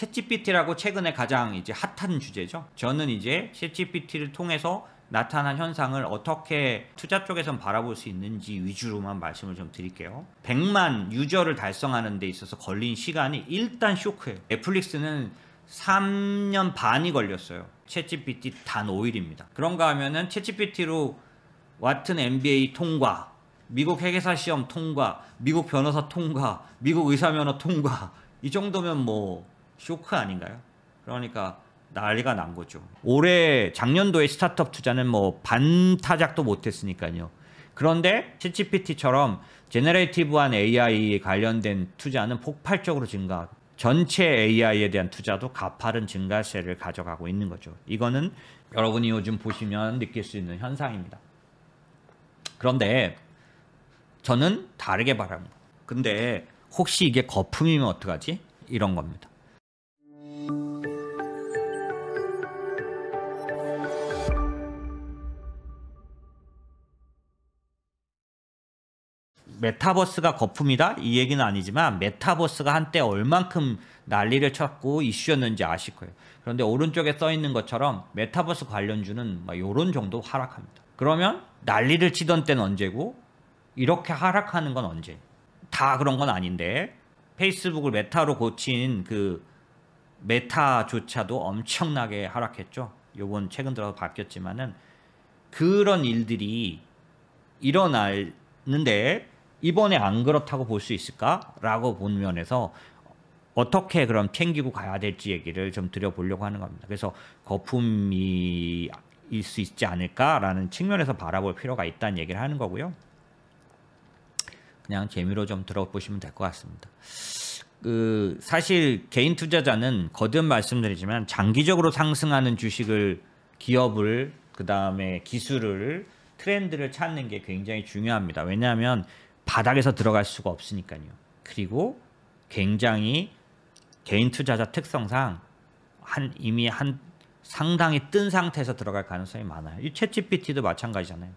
챗GPT라고 최근에 가장 이제 핫한 주제죠. 저는 이제 챗GPT를 통해서 나타난 현상을 어떻게 투자 쪽에선 바라볼 수 있는지 위주로만 말씀을 좀 드릴게요. 100만 유저를 달성하는 데 있어서 걸린 시간이 일단 쇼크예요. 넷플릭스는 3년 반이 걸렸어요. 챗GPT 단 5일입니다. 그런가 하면은 챗GPT로 왓튼 MBA 통과, 미국 회계사 시험 통과, 미국 변호사 통과, 미국 의사면허 통과, 이 정도면 뭐 쇼크 아닌가요? 그러니까 난리가 난 거죠. 올해 작년도에 스타트업 투자는 뭐 반타작도 못했으니까요. 그런데 챗GPT처럼 제너레이티브한 AI에 관련된 투자는 폭발적으로 증가. 전체 AI에 대한 투자도 가파른 증가세를 가져가고 있는 거죠. 이거는 여러분이 요즘 보시면 느낄 수 있는 현상입니다. 그런데 저는 다르게 바랍니다. 근데 혹시 이게 거품이면 어떡하지? 이런 겁니다. 메타버스가 거품이다? 이 얘기는 아니지만 메타버스가 한때 얼만큼 난리를 쳤고 이슈였는지 아실 거예요. 그런데 오른쪽에 써 있는 것처럼 메타버스 관련주는 막 요런 정도 하락합니다. 그러면 난리를 치던 때는 언제고 이렇게 하락하는 건 언제? 다 그런 건 아닌데 페이스북을 메타로 고친 그 메타조차도 엄청나게 하락했죠. 요번 최근 들어서 바뀌었지만은 그런 일들이 일어나는데 이번에 안 그렇다고 볼 수 있을까라고 본 면에서 어떻게 그럼 챙기고 가야 될지 얘기를 좀 드려보려고 하는 겁니다. 그래서 거품이 일 수 있지 않을까라는 측면에서 바라볼 필요가 있다는 얘기를 하는 거고요. 그냥 재미로 좀 들어보시면 될 것 같습니다. 사실 개인 투자자는 거듭 말씀드리지만 장기적으로 상승하는 주식을, 기업을, 그 다음에 기술을, 트렌드를 찾는 게 굉장히 중요합니다. 왜냐하면 바닥에서 들어갈 수가 없으니까요. 그리고 굉장히 개인 투자자 특성상 이미 상당히 뜬 상태에서 들어갈 가능성이 많아요. 이 챗GPT도 마찬가지잖아요.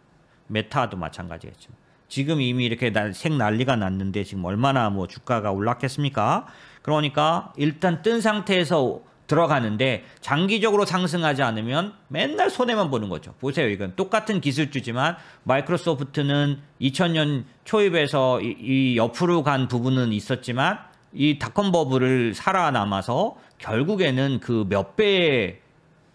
메타도 마찬가지겠죠. 지금 이미 이렇게 난리가 났는데 지금 얼마나 뭐 주가가 올랐겠습니까? 그러니까 일단 뜬 상태에서 들어가는데 장기적으로 상승하지 않으면 맨날 손해만 보는 거죠. 보세요. 이건 똑같은 기술주지만 마이크로소프트는 2000년 초입에서 이 옆으로 간 부분은 있었지만 이 닷컴 버블을 살아남아서 결국에는 그 몇 배의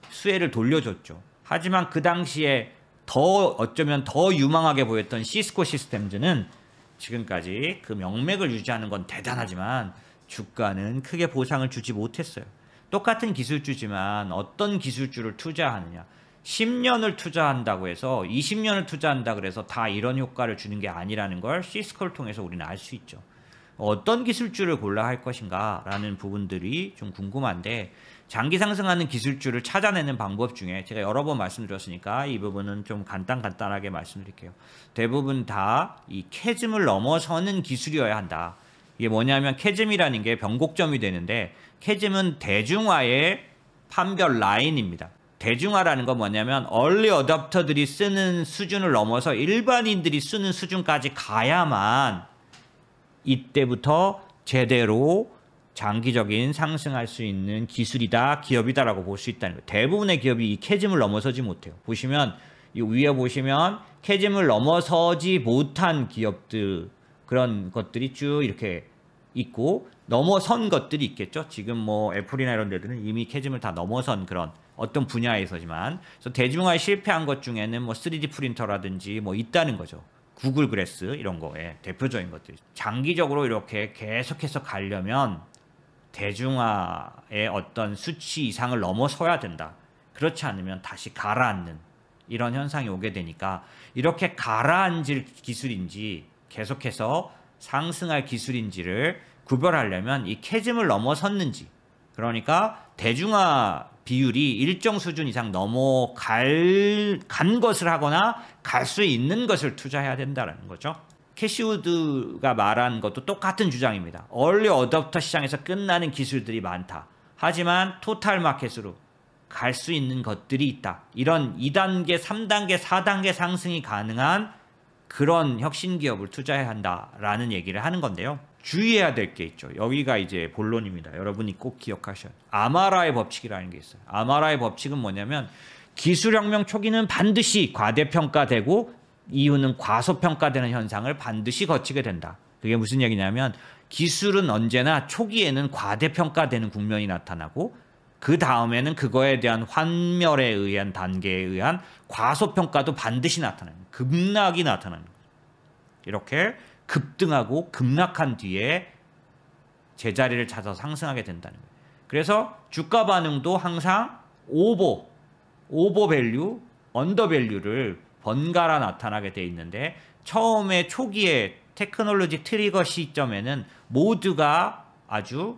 수혜를 돌려줬죠. 하지만 그 당시에 어쩌면 더 유망하게 보였던 시스코 시스템즈는 지금까지 그 명맥을 유지하는 건 대단하지만 주가는 크게 보상을 주지 못했어요. 똑같은 기술주지만 어떤 기술주를 투자하느냐. 10년을 투자한다고 해서 20년을 투자한다 그래서 다 이런 효과를 주는 게 아니라는 걸 시스코를 통해서 우리는 알 수 있죠. 어떤 기술주를 골라 할 것인가 라는 부분들이 좀 궁금한데 장기 상승하는 기술주를 찾아내는 방법 중에 제가 여러 번 말씀드렸으니까 이 부분은 좀 간단하게 말씀드릴게요. 대부분 다 이 캐즘을 넘어서는 기술이어야 한다. 이게 뭐냐면 캐즘이라는 게 변곡점이 되는데 캐즘은 대중화의 판별 라인입니다. 대중화라는 건 뭐냐면 얼리 어댑터들이 쓰는 수준을 넘어서 일반인들이 쓰는 수준까지 가야만 이때부터 제대로 장기적인 상승할 수 있는 기술이다, 기업이다라고 볼 수 있다는 거예요. 대부분의 기업이 이 캐즘을 넘어서지 못해요. 보시면 이 위에 보시면 캐즘을 넘어서지 못한 기업들 그런 것들이 쭉 이렇게 있고 넘어선 것들이 있겠죠. 지금 뭐 애플이나 이런 데들은 이미 캐즘을 다 넘어선 그런 어떤 분야에서지만 그래서 대중화에 실패한 것 중에는 뭐 3D 프린터라든지 뭐 있다는 거죠. 구글 그래스 이런 거에 대표적인 것들이 장기적으로 이렇게 계속해서 가려면 대중화의 어떤 수치 이상을 넘어서야 된다. 그렇지 않으면 다시 가라앉는 이런 현상이 오게 되니까 이렇게 가라앉을 기술인지 계속해서 상승할 기술인지를 구별하려면 이 캐즘을 넘어섰는지 그러니까 대중화 비율이 일정 수준 이상 간 것을 하거나 갈 수 있는 것을 투자해야 된다는 거죠. 캐시우드가 말한 것도 똑같은 주장입니다. 얼리 어댑터 시장에서 끝나는 기술들이 많다. 하지만 토탈 마켓으로 갈 수 있는 것들이 있다. 이런 2단계, 3단계, 4단계 상승이 가능한 그런 혁신 기업을 투자해야 한다라는 얘기를 하는 건데요. 주의해야 될 게 있죠. 여기가 이제 본론입니다. 여러분이 꼭 기억하셔야 돼요. 아마라의 법칙이라는 게 있어요. 아마라의 법칙은 뭐냐면 기술혁명 초기는 반드시 과대평가되고 이후는 과소평가되는 현상을 반드시 거치게 된다. 그게 무슨 얘기냐면 기술은 언제나 초기에는 과대평가되는 국면이 나타나고 그 다음에는 그거에 대한 환멸에 의한 단계에 의한 과소평가도 반드시 나타나요. 급락이 나타나는 거예요. 이렇게 급등하고 급락한 뒤에 제자리를 찾아서 상승하게 된다는 거예요. 그래서 주가 반응도 항상 오버 밸류, 언더 밸류를 번갈아 나타나게 돼 있는데 처음에 초기에 테크놀로지 트리거 시점에는 모두가 아주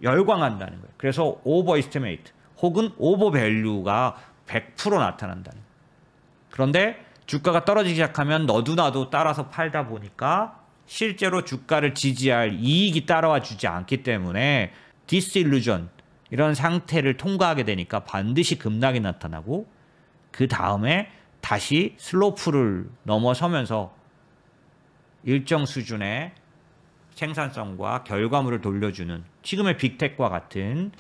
열광한다는 거예요. 그래서 오버 이스티메이트 혹은 오버 밸류가 100% 나타난다는 거예요. 그런데 주가가 떨어지기 시작하면 너도 나도 따라서 팔다 보니까 실제로 주가를 지지할 이익이 따라와 주지 않기 때문에 디스일루전 이런 상태를 통과하게 되니까 반드시 급락이 나타나고 그 다음에 다시 슬로프를 넘어서면서 일정 수준의 생산성과 결과물을 돌려주는 지금의 빅텍과 같은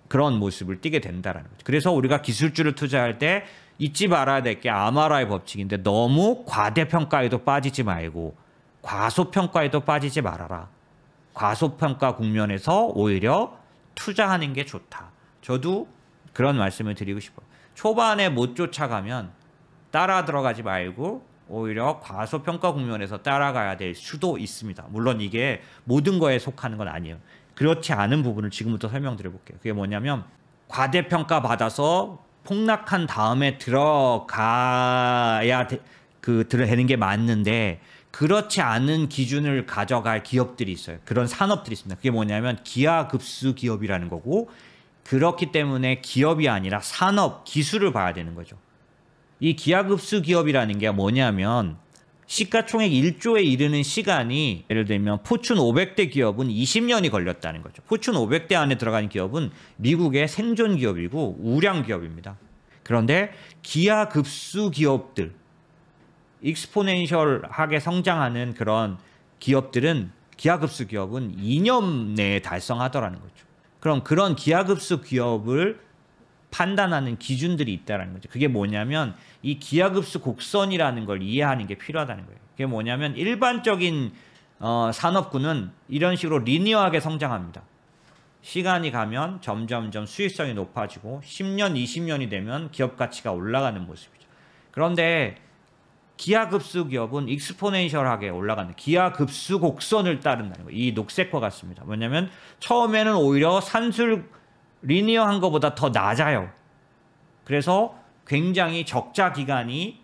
그런 모습을 띠게 된다라는 거죠. 그래서 우리가 기술주를 투자할 때 잊지 말아야 될 게 아마라의 법칙인데 너무 과대평가에도 빠지지 말고 과소평가에도 빠지지 말아라. 과소평가 국면에서 오히려 투자하는 게 좋다. 저도 그런 말씀을 드리고 싶어요. 초반에 못 쫓아가면 따라 들어가지 말고 오히려 과소평가 국면에서 따라가야 될 수도 있습니다. 물론 이게 모든 거에 속하는 건 아니에요. 그렇지 않은 부분을 지금부터 설명드려 볼게요. 그게 뭐냐면 과대평가 받아서 폭락한 다음에 들어가야 되는 게 맞는데 그렇지 않은 기준을 가져갈 기업들이 있어요. 그런 산업들이 있습니다. 그게 뭐냐면 기하급수 기업이라는 거고 그렇기 때문에 기업이 아니라 산업, 기술을 봐야 되는 거죠. 이 기하급수 기업이라는 게 뭐냐면 시가총액 1조에 이르는 시간이 예를 들면 포춘 500대 기업은 20년이 걸렸다는 거죠. 포춘 500대 안에 들어가는 기업은 미국의 생존 기업이고 우량 기업입니다. 그런데 기하급수 기업들, 익스포넨셜하게 성장하는 그런 기업들은 기하급수 기업은 2년 내에 달성하더라는 거죠. 그럼 그런 기하급수 기업을 판단하는 기준들이 있다는 거죠. 그게 뭐냐면 이 기하급수 곡선이라는 걸 이해하는 게 필요하다는 거예요. 그게 뭐냐면 일반적인 산업군은 이런 식으로 리니어하게 성장합니다. 시간이 가면 점점점 수익성이 높아지고 10년, 20년이 되면 기업 가치가 올라가는 모습이죠. 그런데 기하급수 기업은 익스포넨셜하게 올라가는 기하급수 곡선을 따른다는 거예요. 이 녹색과 같습니다. 뭐냐면 처음에는 오히려 산술 리니어한 것보다 더 낮아요. 그래서 굉장히 적자 기간이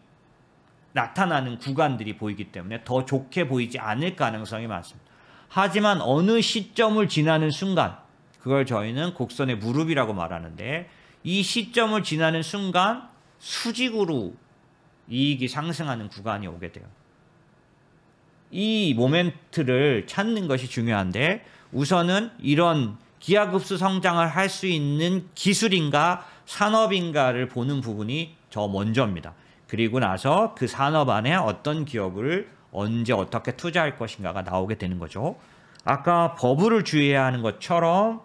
나타나는 구간들이 보이기 때문에 더 좋게 보이지 않을 가능성이 많습니다. 하지만 어느 시점을 지나는 순간, 그걸 저희는 곡선의 무릎이라고 말하는데 이 시점을 지나는 순간 수직으로 이익이 상승하는 구간이 오게 돼요. 이 모멘트를 찾는 것이 중요한데 우선은 이런 기하급수 성장을 할 수 있는 기술인가 산업인가를 보는 부분이 저 먼저입니다. 그리고 나서 그 산업 안에 어떤 기업을 언제 어떻게 투자할 것인가가 나오게 되는 거죠. 아까 버블을 주의해야 하는 것처럼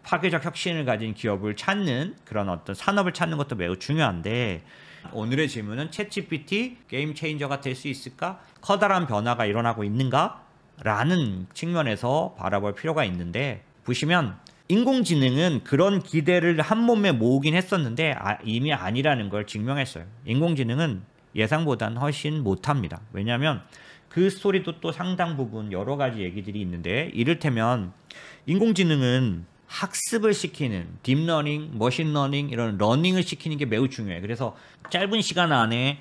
파괴적 혁신을 가진 기업을 찾는 그런 어떤 산업을 찾는 것도 매우 중요한데 오늘의 질문은 챗GPT 게임 체인저가 될 수 있을까? 커다란 변화가 일어나고 있는가? 라는 측면에서 바라볼 필요가 있는데 보시면 인공지능은 그런 기대를 한 몸에 모으긴 했었는데 이미 아니라는 걸 증명했어요. 인공지능은 예상보다는 훨씬 못합니다. 왜냐하면 그 스토리도 또 상당 부분 여러 가지 얘기들이 있는데 이를테면 인공지능은 학습을 시키는 딥러닝, 머신러닝 이런 러닝을 시키는 게 매우 중요해요. 그래서 짧은 시간 안에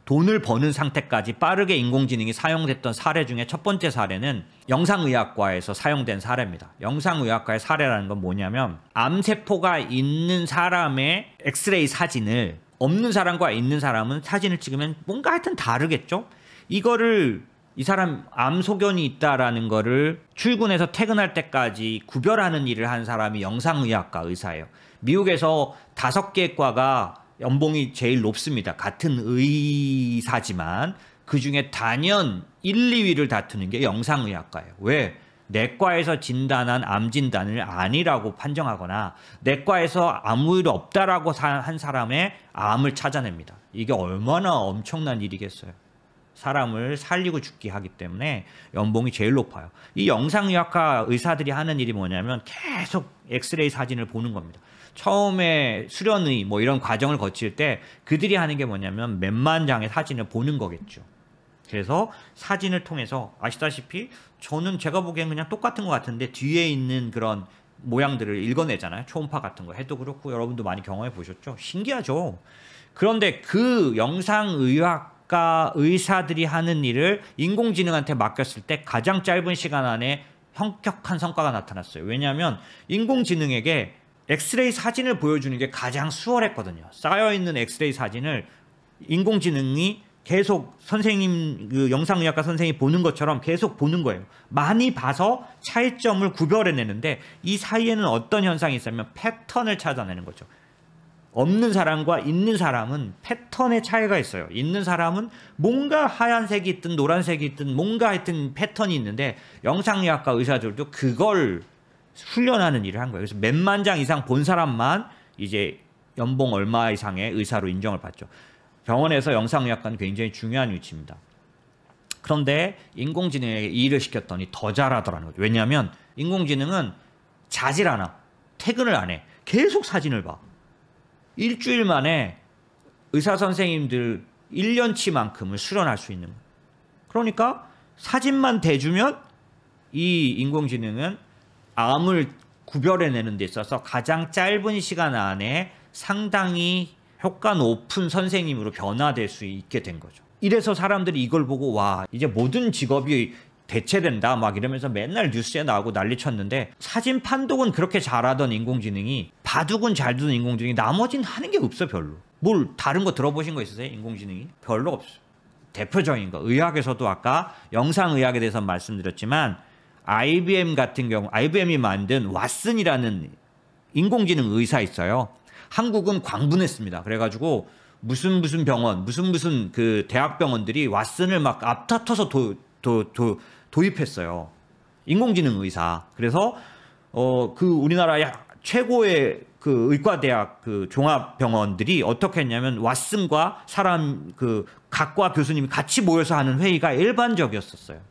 돈을 버는 상태까지 빠르게 인공지능이 사용됐던 사례 중에 첫 번째 사례는 영상의학과에서 사용된 사례입니다. 영상의학과의 사례라는 건 뭐냐면 암세포가 있는 사람의 엑스레이 사진을 없는 사람과 있는 사람은 사진을 찍으면 뭔가 하여튼 다르겠죠? 이거를 이 사람 암 소견이 있다라는 거를 출근해서 퇴근할 때까지 구별하는 일을 한 사람이 영상의학과 의사예요. 미국에서 5개 과가 연봉이 제일 높습니다. 같은 의사지만 그중에 단연 1, 2위를 다투는 게 영상의학과예요. 왜? 내과에서 진단한 암 진단을 아니라고 판정하거나 내과에서 아무 일 없다라고 한 사람의 암을 찾아냅니다. 이게 얼마나 엄청난 일이겠어요. 사람을 살리고 죽게 하기 때문에 연봉이 제일 높아요. 이 영상의학과 의사들이 하는 일이 뭐냐면 계속 엑스레이 사진을 보는 겁니다. 처음에 수련의 뭐 이런 과정을 거칠 때 그들이 하는 게 뭐냐면 몇만 장의 사진을 보는 거겠죠. 그래서 사진을 통해서 아시다시피 저는 제가 보기엔 그냥 똑같은 것 같은데 뒤에 있는 그런 모양들을 읽어내잖아요. 초음파 같은 거 해도 그렇고 여러분도 많이 경험해 보셨죠? 신기하죠? 그런데 그 영상의학과 의사들이 하는 일을 인공지능한테 맡겼을 때 가장 짧은 시간 안에 현격한 성과가 나타났어요. 왜냐하면 인공지능에게 엑스레이 사진을 보여주는 게 가장 수월했거든요. 쌓여있는 엑스레이 사진을 인공지능이 계속 선생님, 그 영상의학과 선생님이 보는 것처럼 계속 보는 거예요. 많이 봐서 차이점을 구별해내는데 이 사이에는 어떤 현상이 있으면 패턴을 찾아내는 거죠. 없는 사람과 있는 사람은 패턴의 차이가 있어요. 있는 사람은 뭔가 하얀색이 있든 노란색이 있든 뭔가 하여튼 패턴이 있는데 영상의학과 의사들도 그걸 훈련하는 일을 한 거예요. 그래서 몇만 장 이상 본 사람만 이제 연봉 얼마 이상의 의사로 인정을 받죠. 병원에서 영상의학과는 굉장히 중요한 위치입니다. 그런데 인공지능에게 이 일을 시켰더니 더 잘하더라는 거죠. 왜냐하면 인공지능은 자질 않아. 퇴근을 안 해. 계속 사진을 봐. 일주일 만에 의사 선생님들 1년치만큼을 수련할 수 있는 거예요. 그러니까 사진만 대주면 이 인공지능은 암을 구별해내는 데 있어서 가장 짧은 시간 안에 상당히 효과 높은 선생님으로 변화될 수 있게 된 거죠. 이래서 사람들이 이걸 보고 와 이제 모든 직업이 대체된다 막 이러면서 맨날 뉴스에 나오고 난리 쳤는데 사진 판독은 그렇게 잘하던 인공지능이 바둑은 잘 두는 인공지능이 나머지는 하는 게 없어 별로. 뭘 다른 거 들어보신 거 있으세요? 인공지능이? 별로 없어요. 대표적인 거 의학에서도 아까 영상의학에 대해서 말씀드렸지만 IBM 같은 경우 IBM이 만든 왓슨이라는 인공지능 의사 있어요. 한국은 광분했습니다. 그래가지고 무슨 병원 무슨 그 대학병원들이 왓슨을 막 앞다퉈서 도입했어요. 인공지능 의사. 그래서 그 우리나라 최고의 그 의과대학 그 종합병원들이 어떻게 했냐면 왓슨과 사람 그 각과 교수님이 같이 모여서 하는 회의가 일반적이었었어요.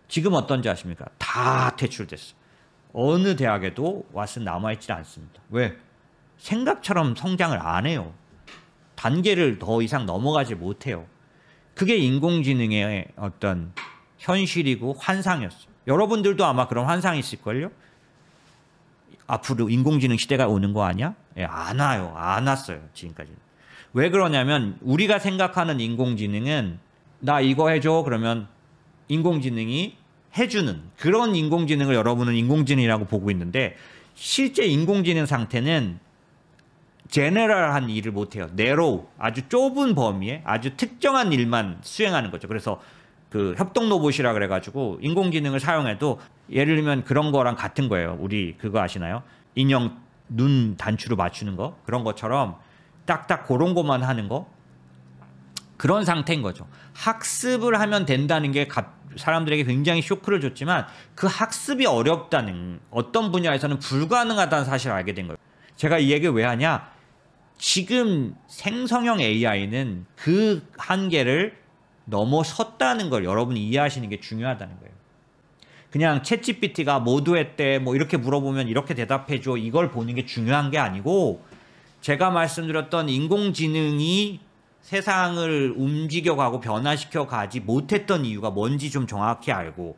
지금 어떤지 아십니까? 다 퇴출됐어. 어느 대학에도 왓슨 남아있지 않습니다. 왜? 생각처럼 성장을 안 해요. 단계를 더 이상 넘어가지 못해요. 그게 인공지능의 어떤 현실이고 환상이었어요. 여러분들도 아마 그런 환상이 있을걸요? 앞으로 인공지능 시대가 오는 거 아니야? 예, 안 와요. 안 왔어요. 지금까지. 왜 그러냐면 우리가 생각하는 인공지능은 나 이거 해줘 그러면 인공지능이 해주는 그런 인공지능을 여러분은 인공지능이라고 보고 있는데 실제 인공지능 상태는 제너럴한 일을 못해요. 네로우 아주 좁은 범위에 아주 특정한 일만 수행하는 거죠. 그래서 그 협동 로봇이라 그래가지고 인공지능을 사용해도 예를 들면 그런 거랑 같은 거예요. 우리 그거 아시나요? 인형 눈 단추로 맞추는 거 그런 것처럼 딱딱 그런 것만 하는 거 그런 상태인 거죠. 학습을 하면 된다는 게 사람들에게 굉장히 쇼크를 줬지만 그 학습이 어렵다는 어떤 분야에서는 불가능하다는 사실을 알게 된 거예요. 제가 이 얘기를 왜 하냐? 지금 생성형 AI는 그 한계를 넘어섰다는 걸 여러분이 이해하시는 게 중요하다는 거예요. 그냥 챗GPT가 뭐도 했대 뭐 이렇게 물어보면 이렇게 대답해줘 이걸 보는 게 중요한 게 아니고 제가 말씀드렸던 인공지능이 세상을 움직여가고 변화시켜가지 못했던 이유가 뭔지 좀 정확히 알고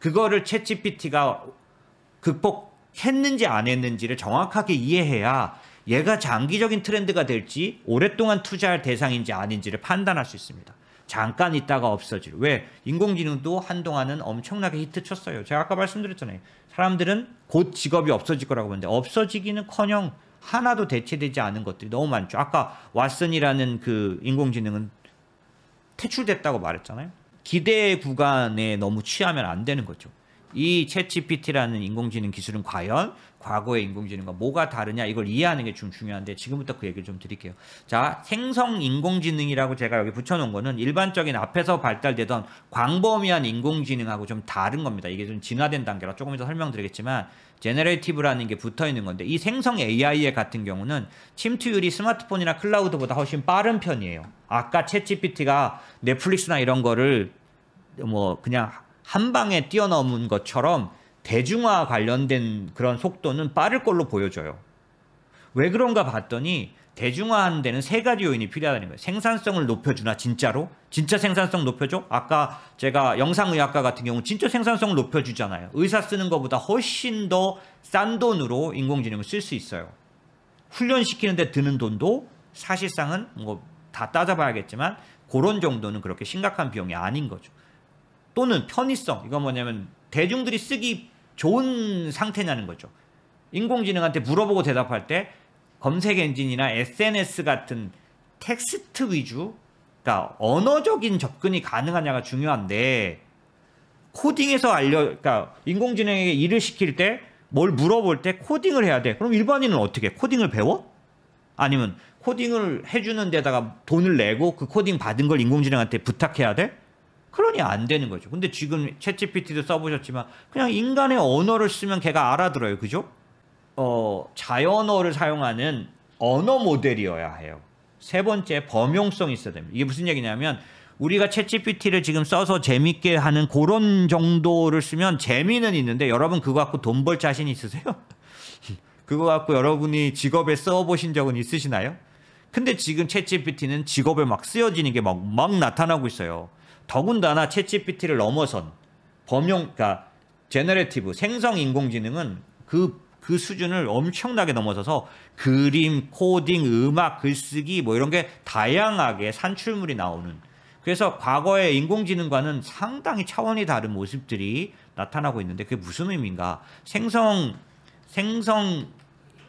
그거를 챗GPT가 극복했는지 안 했는지를 정확하게 이해해야 얘가 장기적인 트렌드가 될지 오랫동안 투자할 대상인지 아닌지를 판단할 수 있습니다. 잠깐 있다가 없어질. 왜? 인공지능도 한동안은 엄청나게 히트 쳤어요. 제가 아까 말씀드렸잖아요. 사람들은 곧 직업이 없어질 거라고 보는데 없어지기는커녕 하나도 대체되지 않은 것들이 너무 많죠. 아까 왓슨이라는 그 인공지능은 퇴출됐다고 말했잖아요. 기대 구간에 너무 취하면 안 되는 거죠. 이 챗GPT라는 인공지능 기술은 과연 과거의 인공지능과 뭐가 다르냐 이걸 이해하는 게 좀 중요한데 지금부터 그 얘기를 좀 드릴게요. 자, 생성 인공지능이라고 제가 여기 붙여놓은 거는 일반적인 앞에서 발달되던 광범위한 인공지능하고 좀 다른 겁니다. 이게 좀 진화된 단계라 조금 이따 설명드리겠지만 제너레이티브라는 게 붙어있는 건데 이 생성 AI 같은 경우는 침투율이 스마트폰이나 클라우드보다 훨씬 빠른 편이에요. 아까 챗GPT가 넷플릭스나 이런 거를 뭐 그냥 한 방에 뛰어넘은 것처럼 대중화 관련된 그런 속도는 빠를 걸로 보여져요. 왜 그런가 봤더니 대중화하는 데는 세 가지 요인이 필요하다는 거예요. 생산성을 높여주나 진짜로? 진짜 생산성 높여줘? 아까 제가 영상의학과 같은 경우 진짜 생산성을 높여주잖아요. 의사 쓰는 것보다 훨씬 더 싼 돈으로 인공지능을 쓸 수 있어요. 훈련시키는데 드는 돈도 사실상은 뭐 다 따져봐야겠지만 그런 정도는 그렇게 심각한 비용이 아닌 거죠. 또는 편의성, 이건 뭐냐면 대중들이 쓰기 좋은 상태냐는 거죠. 인공지능한테 물어보고 대답할 때 검색 엔진이나 SNS 같은 텍스트 위주, 그러니까 언어적인 접근이 가능하냐가 중요한데 코딩에서 그러니까 인공지능에게 일을 시킬 때 뭘 물어볼 때 코딩을 해야 돼. 그럼 일반인은 어떻게 해? 코딩을 배워? 아니면 코딩을 해주는 데다가 돈을 내고 그 코딩 받은 걸 인공지능한테 부탁해야 돼? 그러니 안 되는 거죠. 근데 지금 챗GPT도 써보셨지만 그냥 인간의 언어를 쓰면 걔가 알아들어요. 그죠? 자연어를 사용하는 언어 모델이어야 해요. 세 번째, 범용성이 있어야 됩니다. 이게 무슨 얘기냐면 우리가 챗GPT를 지금 써서 재밌게 하는 그런 정도를 쓰면 재미는 있는데 여러분 그거 갖고 돈 벌 자신 있으세요? 그거 갖고 여러분이 직업에 써보신 적은 있으시나요? 근데 지금 챗GPT는 직업에 막 쓰여지는 게 막 나타나고 있어요. 더군다나 챗GPT를 넘어선 그러니까 제너레이티브 생성 인공지능은 그 수준을 엄청나게 넘어서서 그림, 코딩, 음악, 글쓰기 뭐 이런 게 다양하게 산출물이 나오는, 그래서 과거의 인공지능과는 상당히 차원이 다른 모습들이 나타나고 있는데 그게 무슨 의미인가? 생성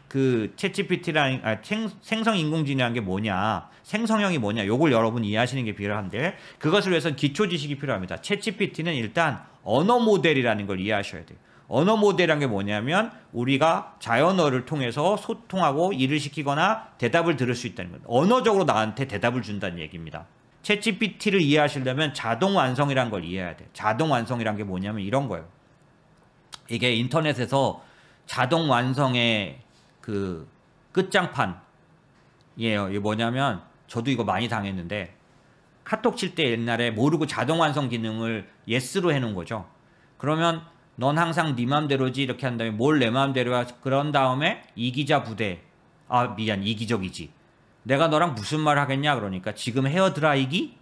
그 챗GPT랑 생성 인공지능이라는 게 뭐냐, 생성형이 뭐냐, 요걸 여러분이 이해하시는 게 필요한데 그것을 위해서는 기초 지식이 필요합니다. 챗GPT는 일단 언어 모델이라는 걸 이해하셔야 돼요. 언어 모델이라는 게 뭐냐면 우리가 자연어를 통해서 소통하고 일을 시키거나 대답을 들을 수 있다는 거예요. 언어적으로 나한테 대답을 준다는 얘기입니다. 챗GPT를 이해하시려면 자동 완성이라는 걸 이해해야 돼요. 자동 완성이라는 게 뭐냐면 이런 거예요. 이게 인터넷에서 자동 완성의 그 끝장판이에요. 이게 뭐냐면 저도 이거 많이 당했는데 카톡 칠 때 옛날에 모르고 자동 완성 기능을 예스로 해놓은 거죠. 그러면 넌 항상 네 맘대로지 이렇게 한 다음에 뭘 내 맘대로야. 그런 다음에 이기자 부대. 미안, 이기적이지. 내가 너랑 무슨 말 하겠냐 그러니까 지금 헤어드라이기?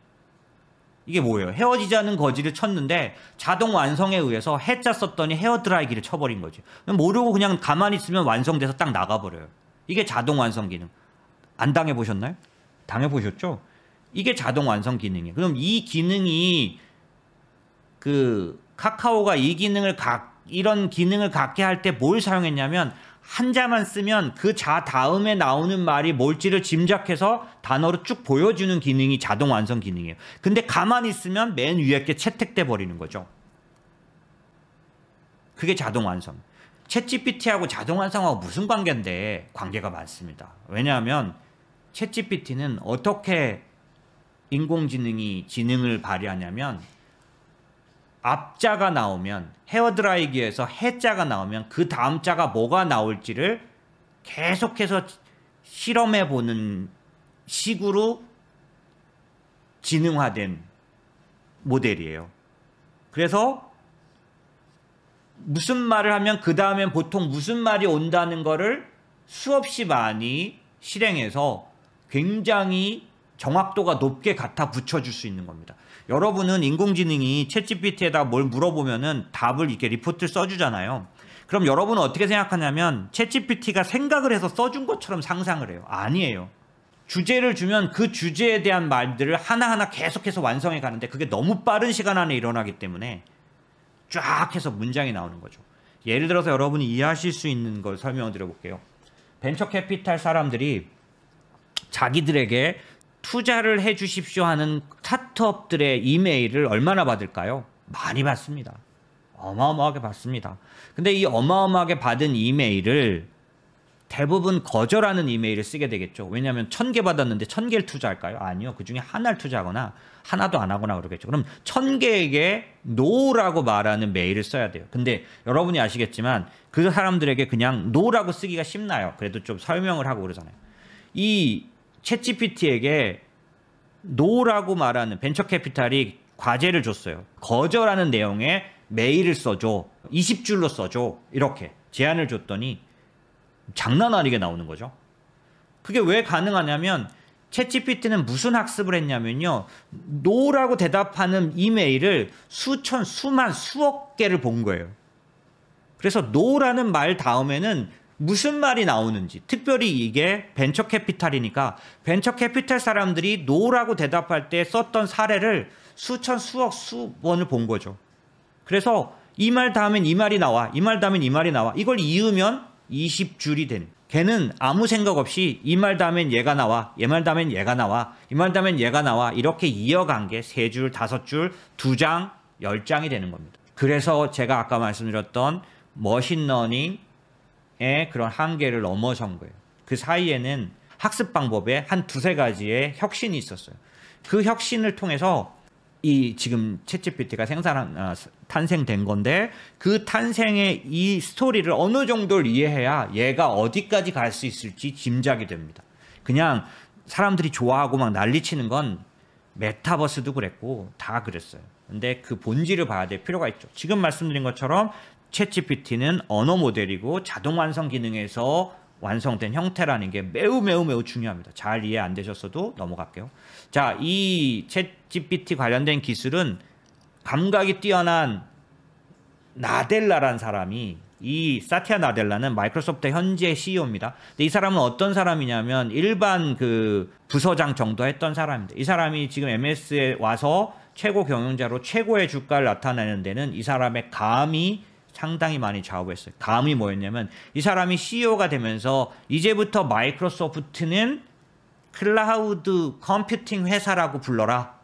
이게 뭐예요? 헤어지자는 거지를 쳤는데 자동 완성에 의해서 해자 썼더니 헤어드라이기를 쳐버린 거죠. 모르고 그냥 가만히 있으면 완성돼서 딱 나가버려요. 이게 자동 완성 기능. 안 당해보셨나요? 당해보셨죠? 이게 자동 완성 기능이에요. 그럼 이 기능이 카카오가 이 기능을 이런 기능을 갖게 할 때 뭘 사용했냐면 한자만 쓰면 그 자 다음에 나오는 말이 뭘지를 짐작해서 단어로 쭉 보여주는 기능이 자동 완성 기능이에요. 근데 가만히 있으면 맨 위에 게 채택돼 버리는 거죠. 그게 자동 완성. 챗GPT하고 자동 완성하고 무슨 관계인데? 관계가 많습니다. 왜냐하면 챗GPT는 어떻게 인공지능이 지능을 발휘하냐면 앞자가 나오면 헤어드라이기에서 해자가 나오면 그 다음 자가 뭐가 나올지를 계속해서 실험해보는 식으로 지능화된 모델이에요. 그래서 무슨 말을 하면 그 다음엔 보통 무슨 말이 온다는 거를 수없이 많이 실행해서 굉장히 정확도가 높게 갖다 붙여줄 수 있는 겁니다. 여러분은 인공지능이 챗GPT에다 뭘 물어보면은 답을 이렇게 리포트를 써주잖아요. 그럼 여러분은 어떻게 생각하냐면 챗GPT가 생각을 해서 써준 것처럼 상상을 해요. 아니에요. 주제를 주면 그 주제에 대한 말들을 하나하나 계속해서 완성해 가는데 그게 너무 빠른 시간 안에 일어나기 때문에 쫙 해서 문장이 나오는 거죠. 예를 들어서 여러분이 이해하실 수 있는 걸 설명을 드려볼게요. 벤처 캐피탈 사람들이 자기들에게 투자를 해 주십시오 하는 스타트업들의 이메일을 얼마나 받을까요? 많이 받습니다. 어마어마하게 받습니다. 근데 이 어마어마하게 받은 이메일을 대부분 거절하는 이메일을 쓰게 되겠죠. 왜냐하면 1000개 받았는데 1000개를 투자할까요? 아니요. 그중에 하나를 투자하거나 하나도 안 하거나 그러겠죠. 그럼 1000개에게 노라고 말하는 메일을 써야 돼요. 근데 여러분이 아시겠지만 그 사람들에게 그냥 노라고 쓰기가 쉽나요? 그래도 좀 설명을 하고 그러잖아요. 이 챗GPT에게 노라고 말하는 벤처캐피탈이 과제를 줬어요. 거절하는 내용의 메일을 써줘. 20줄로 써줘. 이렇게 제안을 줬더니 장난 아니게 나오는 거죠. 그게 왜 가능하냐면 챗GPT는 무슨 학습을 했냐면요. 노라고 대답하는 이메일을 수천, 수만, 수억 개를 본 거예요. 그래서 노라는 말 다음에는 무슨 말이 나오는지, 특별히 이게 벤처캐피탈이니까 벤처캐피탈 사람들이 노라고 대답할 때 썼던 사례를 수천, 수억, 수번을 본 거죠. 그래서 이 말 다음엔 이 말이 나와, 이 말 다음엔 이 말이 나와. 이걸 이으면 20줄이 되는. 걔는 아무 생각 없이 이 말 다음엔 얘가 나와, 얘 말 다음엔 얘가 나와, 이 말 다음엔 얘가 나와. 이렇게 이어간 게 3줄, 5줄, 2장, 10장이 되는 겁니다. 그래서 제가 아까 말씀드렸던 머신러닝의 그런 한계를 넘어선 거예요. 그 사이에는 학습 방법에 한 2-3가지의 혁신이 있었어요. 그 혁신을 통해서 이 지금 챗GPT가 탄생된 건데 그 탄생의 이 스토리를 어느 정도를 이해해야 얘가 어디까지 갈 수 있을지 짐작이 됩니다. 그냥 사람들이 좋아하고 막 난리치는 건 메타버스도 그랬고 다 그랬어요. 근데 그 본질을 봐야 될 필요가 있죠. 지금 말씀드린 것처럼 챗GPT는 언어 모델이고 자동 완성 기능에서 완성된 형태라는 게 매우 중요합니다. 잘 이해 안 되셨어도 넘어갈게요. 자, 이 챗GPT 관련된 기술은 감각이 뛰어난 나델라란 사람이, 이 사티아 나델라는 마이크로소프트 현재 CEO입니다. 근데 이 사람은 어떤 사람이냐면 일반 그 부서장 정도 했던 사람입니다. 이 사람이 지금 MS에 와서 최고 경영자로 최고의 주가를 나타내는 데는 이 사람의 감이 상당히 많이 좌우했어요. 감이 뭐였냐면 이 사람이 CEO가 되면서 이제부터 마이크로소프트는 클라우드 컴퓨팅 회사라고 불러라.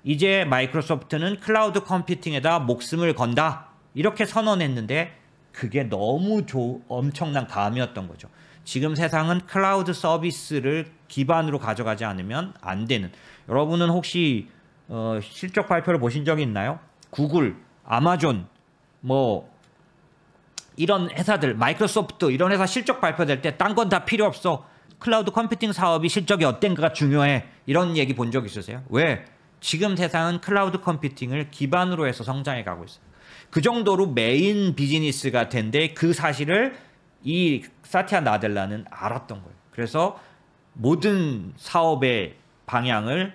이제 마이크로소프트는 클라우드 컴퓨팅에다 목숨을 건다. 이렇게 선언했는데 그게 너무 엄청난 감이었던 거죠. 지금 세상은 클라우드 서비스를 기반으로 가져가지 않으면 안 되는. 여러분은 혹시 실적 발표를 보신 적이 있나요? 구글, 아마존, 뭐 이런 회사들, 마이크로소프트 이런 회사 실적 발표될 때 딴 건 다 필요 없어. 클라우드 컴퓨팅 사업이 실적이 어땠는가 중요해. 이런 얘기 본 적 있으세요? 왜? 지금 세상은 클라우드 컴퓨팅을 기반으로 해서 성장해 가고 있어요. 그 정도로 메인 비즈니스가 된데 그 사실을 이 사티아 나델라는 알았던 거예요. 그래서 모든 사업의 방향을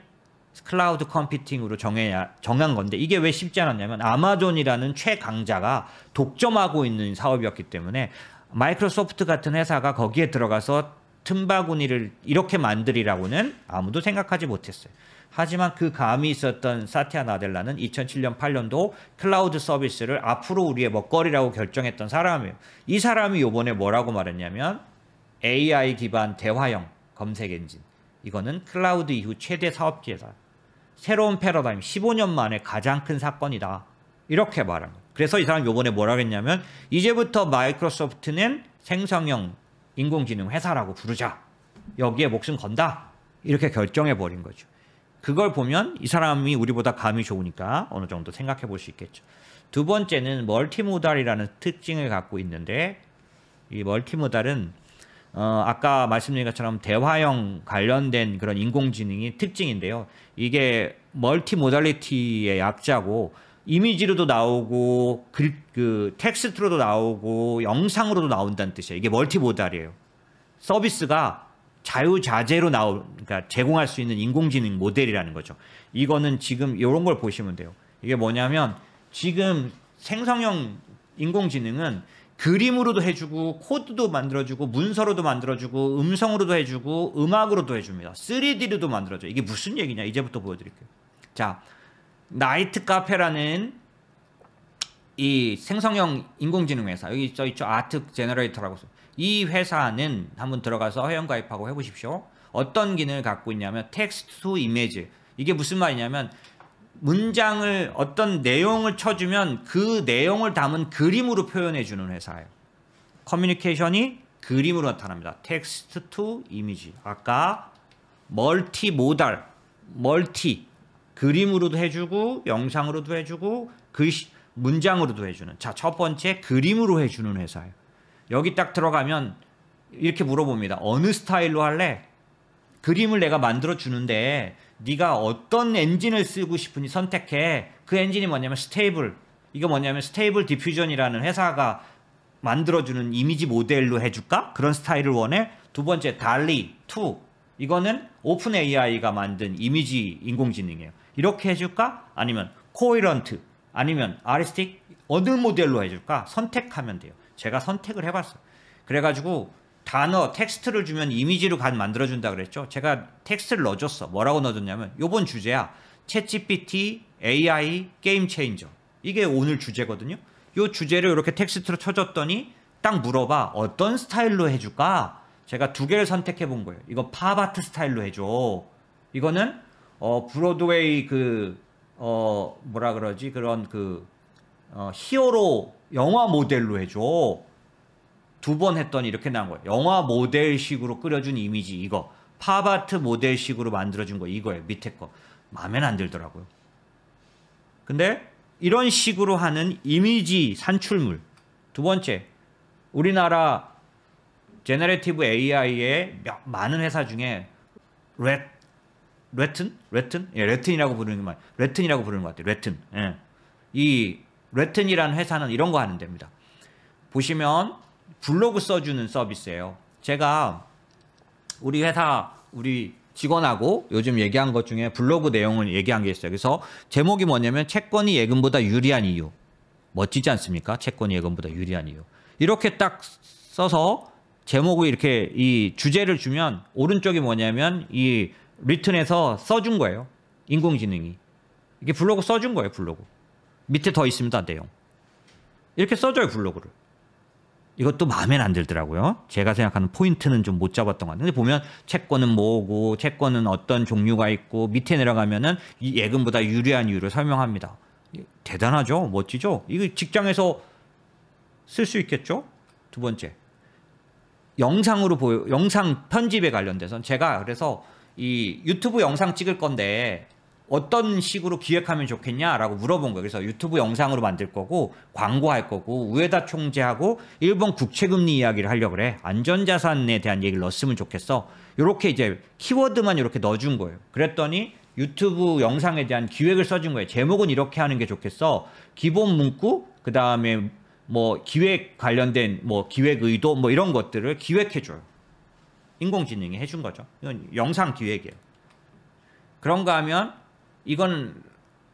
클라우드 컴퓨팅으로 정한 건데 이게 왜 쉽지 않았냐면 아마존이라는 최강자가 독점하고 있는 사업이었기 때문에 마이크로소프트 같은 회사가 거기에 들어가서 틈바구니를 이렇게 만들이라고는 아무도 생각하지 못했어요. 하지만 그 감이 있었던 사티아 나델라는 2007년 8년도 클라우드 서비스를 앞으로 우리의 먹거리라고 결정했던 사람이에요. 이 사람이 요번에 뭐라고 말했냐면 AI 기반 대화형 검색 엔진, 이거는 클라우드 이후 최대 사업지에다 새로운 패러다임, 15년 만에 가장 큰 사건이다. 이렇게 말한 거예요. 그래서 이 사람이 요번에 뭐라고 했냐면 이제부터 마이크로소프트는 생성형 인공지능 회사라고 부르자. 여기에 목숨 건다. 이렇게 결정해버린 거죠. 그걸 보면 이 사람이 우리보다 감이 좋으니까 어느 정도 생각해 볼 수 있겠죠. 두 번째는 멀티모달이라는 특징을 갖고 있는데 이 멀티모달은 아까 말씀드린 것처럼 대화형 관련된 그런 인공지능이 특징인데요. 이게 멀티모달리티의 약자고 이미지로도 나오고 그 텍스트로도 나오고 영상으로도 나온다는 뜻이에요. 이게 멀티모달이에요. 서비스가 자유자재로 그러니까 제공할 수 있는 인공지능 모델이라는 거죠. 이거는 지금 이런 걸 보시면 돼요. 이게 뭐냐면 지금 생성형 인공지능은 그림으로도 해주고 코드도 만들어주고 문서로도 만들어주고 음성으로도 해주고 음악으로도 해줍니다. 3D로도 만들어줘요. 이게 무슨 얘기냐 이제부터 보여드릴게요. 자, 나이트 카페라는 이 생성형 인공지능 회사, 여기 써있죠. 아트 제너레이터라고 써. 이 회사는 한번 들어가서 회원가입하고 해보십시오. 어떤 기능을 갖고 있냐면 텍스트 투 이미지. 이게 무슨 말이냐면 문장을 어떤 내용을 쳐주면 그 내용을 담은 그림으로 표현해주는 회사예요. 커뮤니케이션이 그림으로 나타납니다. 텍스트 투 이미지. 아까 멀티모달, 멀티 그림으로도 해주고 영상으로도 해주고 글씨 문장으로도 해주는. 자, 첫 번째 그림으로 해주는 회사예요. 여기 딱 들어가면 이렇게 물어봅니다. 어느 스타일로 할래? 그림을 내가 만들어 주는데 네가 어떤 엔진을 쓰고 싶은지 선택해. 그 엔진이 뭐냐면 스테이블. 이거 뭐냐면 스테이블 디퓨전이라는 회사가 만들어주는 이미지 모델로 해줄까? 그런 스타일을 원해. 두 번째 달리 2. 이거는 오픈 AI가 만든 이미지 인공지능이에요. 이렇게 해줄까? 아니면 코이런트 아니면 아리스틱 어느 모델로 해줄까? 선택하면 돼요. 제가 선택을 해봤어요. 그래가지고 단어 텍스트를 주면 이미지로 만들어준다 그랬죠. 제가 텍스트를 넣어줬어. 뭐라고 넣어줬냐면 요번 주제야. 챗GPT AI 게임 체인저. 이게 오늘 주제거든요. 요 주제를 이렇게 텍스트로 쳐줬더니 딱 물어봐. 어떤 스타일로 해줄까? 제가 두 개를 선택해 본 거예요. 이거 팝아트 스타일로 해줘. 이거는 브로드웨이 뭐라 그러지? 그런 히어로 영화 모델로 해줘. 두 번 했더니 이렇게 나온 거예요. 영화 모델식으로 끓여준 이미지 이거. 팝아트 모델식으로 만들어준 거 이거예요. 밑에 거. 마음에 안 들더라고요. 근데 이런 식으로 하는 이미지 산출물. 두 번째, 우리나라 제너레이티브 AI의 많은 회사 중에 레튼? 예, 레튼이라고 부르는 게 레튼이라고 부르는 것 같아요. 레튼. 예. 이 레튼이라는 회사는 이런 거 하는 데입니다. 보시면 블로그 써주는 서비스예요. 제가 우리 회사 우리 직원하고 요즘 얘기한 것 중에 블로그 내용을 얘기한 게 있어요. 그래서 제목이 뭐냐면 채권이 예금보다 유리한 이유. 멋지지 않습니까? 채권이 예금보다 유리한 이유. 이렇게 딱 써서 제목을 이렇게 이 주제를 주면 오른쪽이 뭐냐면 이 리튼에서 써준 거예요. 인공지능이. 이게 블로그 써준 거예요. 블로그. 밑에 더 있습니다. 내용. 이렇게 써줘요. 블로그를. 이것도 마음에 안 들더라고요. 제가 생각하는 포인트는 좀 못 잡았던 것 같아요. 근데 보면 채권은 뭐고 채권은 어떤 종류가 있고 밑에 내려가면은 이 예금보다 유리한 이유를 설명합니다. 대단하죠? 멋지죠? 이거 직장에서 쓸 수 있겠죠? 두 번째. 영상 편집에 관련돼서는 제가 그래서 이 유튜브 영상 찍을 건데 어떤 식으로 기획하면 좋겠냐라고 물어본 거예요. 그래서 유튜브 영상으로 만들 거고 광고할 거고 우에다 총재하고 일본 국채금리 이야기를 하려고 그래. 안전자산에 대한 얘기를 넣었으면 좋겠어. 이렇게 이제 키워드만 이렇게 넣어준 거예요. 그랬더니 유튜브 영상에 대한 기획을 써준 거예요. 제목은 이렇게 하는 게 좋겠어. 기본 문구 그 다음에 뭐 기획 관련된 뭐 기획 의도 뭐 이런 것들을 기획해줘요. 인공지능이 해준 거죠. 이건 영상 기획이에요. 그런가 하면 이건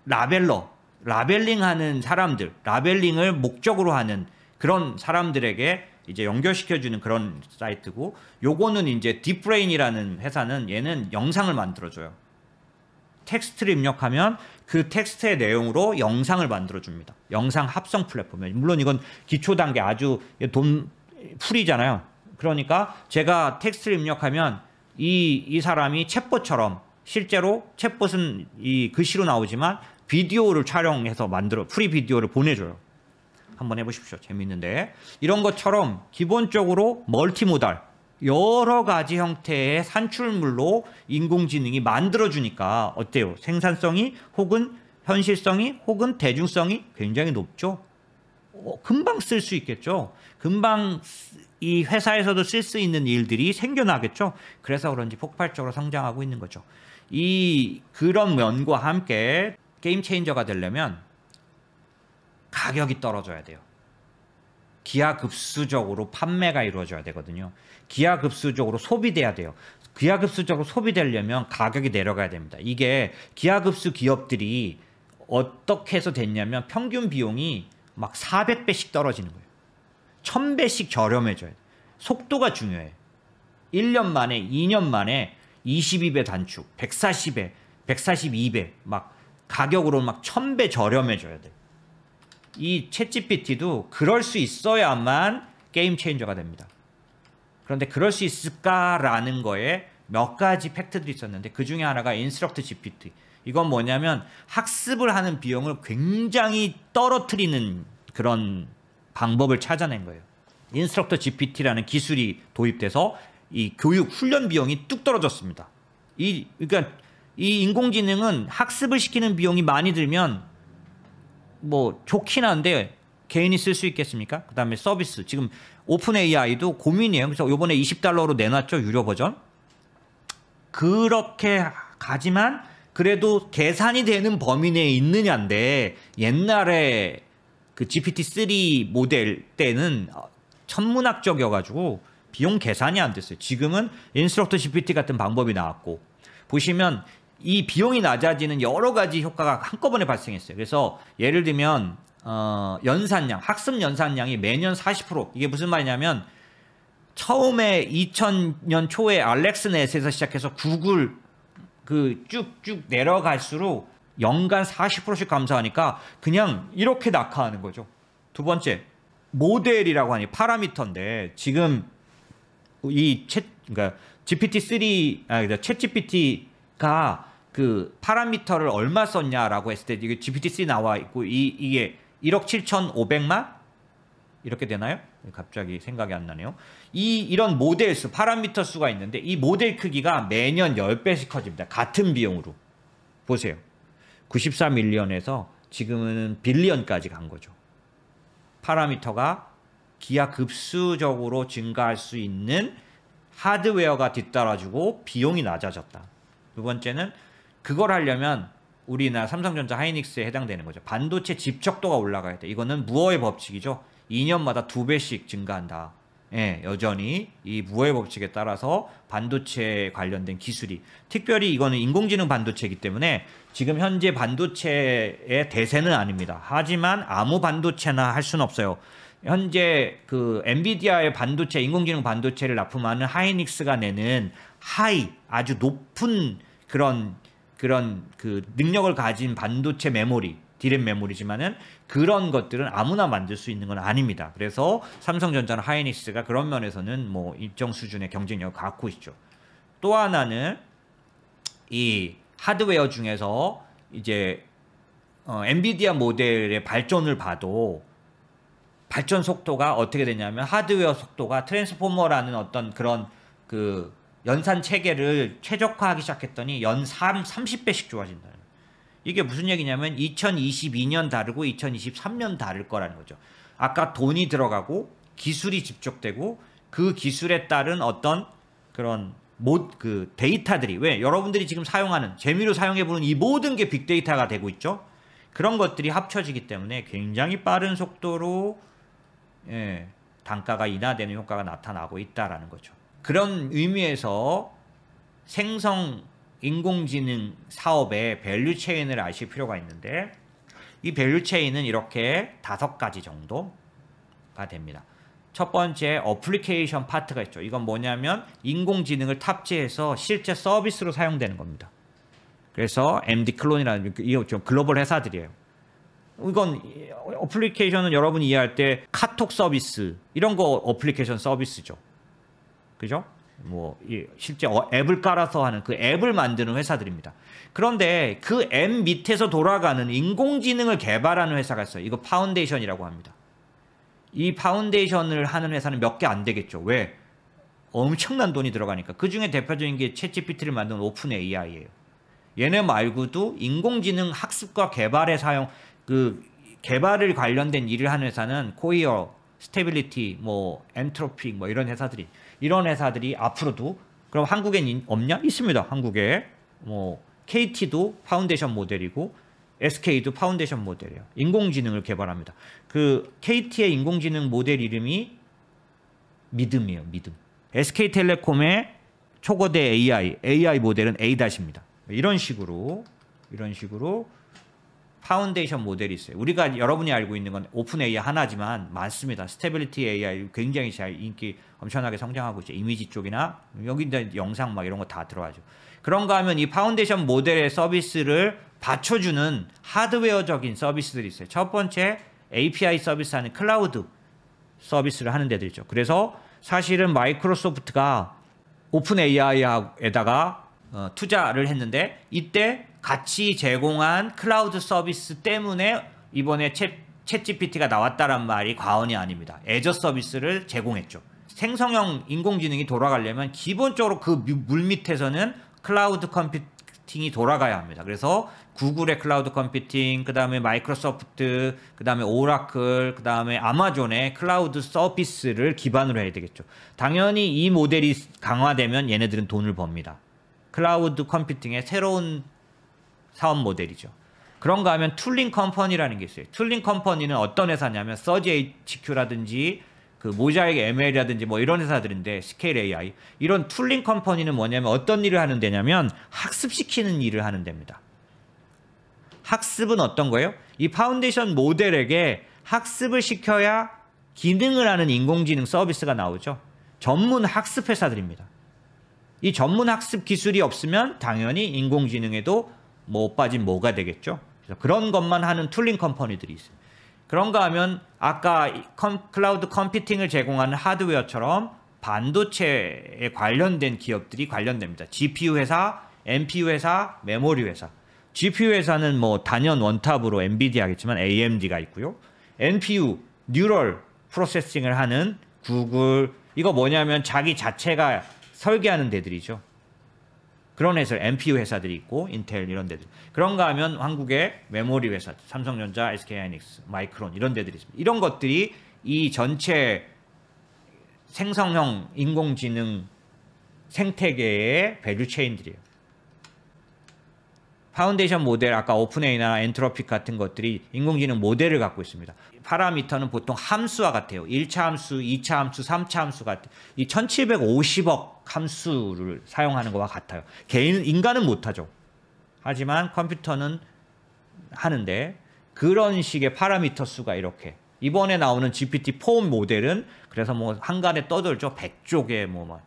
라벨링하는 사람들, 라벨링을 목적으로 하는 그런 사람들에게 이제 연결시켜주는 그런 사이트고, 요거는 이제 딥브레인이라는 회사는 얘는 영상을 만들어줘요. 텍스트를 입력하면 그 텍스트의 내용으로 영상을 만들어줍니다. 영상 합성 플랫폼이에요. 물론 이건 기초 단계 아주 풀이잖아요. 그러니까 제가 텍스트를 입력하면 이 사람이 챗봇처럼 실제로 챗봇은 이 글씨로 나오지만 비디오를 촬영해서 프리 비디오를 보내줘요. 한번 해보십시오. 재밌는데. 이런 것처럼 기본적으로 멀티모달 여러 가지 형태의 산출물로 인공지능이 만들어주니까 어때요? 생산성이 혹은 현실성이 혹은 대중성이 굉장히 높죠. 금방 쓸 수 있겠죠. 금방 이 회사에서도 쓸 수 있는 일들이 생겨나겠죠. 그래서 그런지 폭발적으로 성장하고 있는 거죠. 그런 면과 함께 게임 체인저가 되려면 가격이 떨어져야 돼요. 기하급수적으로 판매가 이루어져야 되거든요. 기하급수적으로 소비돼야 돼요. 기하급수적으로 소비되려면 가격이 내려가야 됩니다. 이게 기하급수 기업들이 어떻게 해서 됐냐면 평균 비용이 막 400배씩 떨어지는 거예요. 1000배씩 저렴해져야 돼요. 속도가 중요해요. 1년 만에 2년 만에 22배 단축, 140배, 142배 막 가격으로 막 1000배 저렴해져야 돼요. 이 챗GPT도 그럴 수 있어야만 게임 체인저가 됩니다. 그런데 그럴 수 있을까라는 거에 몇 가지 팩트들이 있었는데 그 중에 하나가 인스트럭트 GPT. 이건 뭐냐면 학습을 하는 비용을 굉장히 떨어뜨리는 그런 방법을 찾아낸 거예요. 인스트럭터 GPT라는 기술이 도입돼서 이 교육 훈련 비용이 뚝 떨어졌습니다. 그러니까 이 인공지능은 학습을 시키는 비용이 많이 들면 뭐 좋긴 한데 개인이 쓸 수 있겠습니까? 그다음에 서비스. 지금 오픈 AI도 고민이에요. 그래서 이번에 $20로 내놨죠. 유료 버전. 그렇게 가지만 그래도 계산이 되는 범위 내에 있느냐인데 옛날에 그 GPT-3 모델 때는 천문학적이어가지고 비용 계산이 안 됐어요. 지금은 인스트럭터 GPT 같은 방법이 나왔고 보시면 이 비용이 낮아지는 여러 가지 효과가 한꺼번에 발생했어요. 그래서 예를 들면 연산량, 학습 연산량이 매년 40%. 이게 무슨 말이냐면 처음에 2000년 초에 알렉스넷에서 시작해서 구글 그 쭉쭉 내려갈수록 연간 40%씩 감소하니까 그냥 이렇게 낙하하는 거죠. 두 번째, 모델이라고 하니 파라미터인데 지금 이 그러니까 GPT-3 챗 GPT가 그 파라미터를 얼마 썼냐라고 했을 때 이게 GPT-3 나와 있고 이게 1억 7,500만 이렇게 되나요? 갑자기 생각이 안 나네요. 이런 모델 수, 파라미터 수가 있는데 이 모델 크기가 매년 10배씩 커집니다. 같은 비용으로. 보세요. 94밀리언에서 지금은 빌리언까지 간 거죠. 파라미터가 기하급수적으로 증가할 수 있는 하드웨어가 뒤따라주고 비용이 낮아졌다. 두 번째는 그걸 하려면 우리나라 삼성전자 하이닉스에 해당되는 거죠. 반도체 집적도가 올라가야 돼. 이거는 무어의 법칙이죠. 2년마다 2배씩 증가한다. 예, 여전히 이 무어의 법칙에 따라서 반도체 관련된 기술이 특별히 이거는 인공지능 반도체이기 때문에 지금 현재 반도체의 대세는 아닙니다. 하지만 아무 반도체나 할 수는 없어요. 현재 그 엔비디아의 반도체, 인공지능 반도체를 납품하는 하이닉스가 내는 아주 높은 그런 그 능력을 가진 반도체 메모리, 디램 메모리지만은 그런 것들은 아무나 만들 수 있는 건 아닙니다. 그래서 삼성전자나 하이닉스가 그런 면에서는 뭐 일정 수준의 경쟁력을 갖고 있죠. 또 하나는 이 하드웨어 중에서 이제 엔비디아 모델의 발전을 봐도 발전 속도가 어떻게 되냐면 하드웨어 속도가 트랜스포머라는 어떤 그런 그 연산 체계를 최적화하기 시작했더니 연 30배씩 좋아진다. 이게 무슨 얘기냐면 2022년 다르고 2023년 다를 거라는 거죠. 아까 돈이 들어가고 기술이 집적되고 그 기술에 따른 어떤 그런 그 데이터들이 왜 여러분들이 지금 사용하는 재미로 사용해보는 이 모든 게 빅데이터가 되고 있죠. 그런 것들이 합쳐지기 때문에 굉장히 빠른 속도로 단가가 인하되는 효과가 나타나고 있다라는 거죠. 그런 의미에서 생성 인공지능 사업의 밸류 체인을 아실 필요가 있는데 이 밸류 체인은 이렇게 5가지 정도가 됩니다. 첫 번째 어플리케이션 파트가 있죠. 이건 뭐냐면 인공지능을 탑재해서 실제 서비스로 사용되는 겁니다. 그래서 MD 클론이라는 이거 좀 글로벌 회사들이에요. 이건 어플리케이션은 여러분이 이해할 때 카톡 서비스 이런 거 어플리케이션 서비스죠. 그죠? 뭐 실제 앱을 깔아서 하는 그 앱을 만드는 회사들입니다. 그런데 그 앱 밑에서 돌아가는 인공지능을 개발하는 회사가 있어요. 이거 파운데이션이라고 합니다. 이 파운데이션을 하는 회사는 몇 개 안 되겠죠. 왜? 엄청난 돈이 들어가니까. 그 중에 대표적인 게 챗GPT를 만든 오픈 AI예요. 얘네 말고도 인공지능 학습과 개발에 그 개발을 관련된 일을 하는 회사는 코이어, 스테빌리티, 뭐 엔트로픽 뭐 이런 회사들이 앞으로도 그럼 한국엔 없냐? 있습니다. 한국에 뭐 KT도 파운데이션 모델이고 SK도 파운데이션 모델이에요. 인공지능을 개발합니다. 그 KT의 인공지능 모델 이름이 믿음이에요. 믿음. SK텔레콤의 초거대 AI 모델은 A-입니다. 이런 식으로 파운데이션 모델이 있어요. 우리가 여러분이 알고 있는 건 오픈 AI 하나지만 많습니다. 스테빌리티 AI 굉장히 잘 인기 엄청나게 성장하고 있죠. 이미지 쪽이나 여기 영상 막 이런 거 다 들어가죠. 그런가 하면 이 파운데이션 모델의 서비스를 받쳐주는 하드웨어적인 서비스들이 있어요. 첫 번째 API 서비스하는 클라우드 서비스를 하는 데들 있죠. 그래서 사실은 마이크로소프트가 오픈 AI에다가 투자를 했는데 이때 같이 제공한 클라우드 서비스 때문에 이번에 챗 GPT가 나왔다란 말이 과언이 아닙니다. 애저 서비스를 제공했죠. 생성형 인공지능이 돌아가려면 기본적으로 그 물밑에서는 클라우드 컴퓨팅이 돌아가야 합니다. 그래서 구글의 클라우드 컴퓨팅, 그 다음에 마이크로소프트, 그 다음에 오라클, 그 다음에 아마존의 클라우드 서비스를 기반으로 해야 되겠죠. 당연히 이 모델이 강화되면 얘네들은 돈을 법니다. 클라우드 컴퓨팅의 새로운 사업 모델이죠. 그런가 하면 툴링 컴퍼니라는 게 있어요. 툴링 컴퍼니는 어떤 회사냐면 서지 HQ라든지 그 모자익 ML이라든지 뭐 이런 회사들인데 스케일 AI 이런 툴링 컴퍼니는 뭐냐면 어떤 일을 하는 데냐면 학습시키는 일을 하는 데입니다. 학습은 어떤 거예요? 이 파운데이션 모델에게 학습을 시켜야 기능을 하는 인공지능 서비스가 나오죠. 전문 학습 회사들입니다. 이 전문 학습 기술이 없으면 당연히 인공지능에도 못 빠진 뭐가 되겠죠. 그래서 그런 것만 하는 툴링 컴퍼니들이 있어요. 그런가 하면 아까 클라우드 컴퓨팅을 제공하는 하드웨어처럼 반도체에 관련된 기업들이 관련됩니다. GPU 회사, NPU 회사, 메모리 회사. GPU 회사는 뭐 단연 원탑으로 엔비디아겠지만 AMD가 있고요. NPU, 뉴럴 프로세싱을 하는 구글, 이거 뭐냐면 자기 자체가 설계하는 데들이죠. 그런 회사, NPU 회사들이 있고 인텔 이런 데들. 그런가 하면 한국의 메모리 회사, 삼성전자, SK하이닉스, 마이크론 이런 데들이 있습니다. 이런 것들이 이 전체 생성형 인공지능 생태계의 밸류 체인들이에요. 파운데이션 모델, 아까 오픈AI나 엔트로픽 같은 것들이 인공지능 모델을 갖고 있습니다. 파라미터는 보통 함수와 같아요. 1차 함수, 2차 함수, 3차 함수 같은 이 1750억 함수를 사용하는 것과 같아요. 인간은 못하죠. 하지만 컴퓨터는 하는데 그런 식의 파라미터 수가 이렇게 이번에 나오는 GPT-4 모델은 그래서 뭐 한간에 떠돌죠. 100쪽의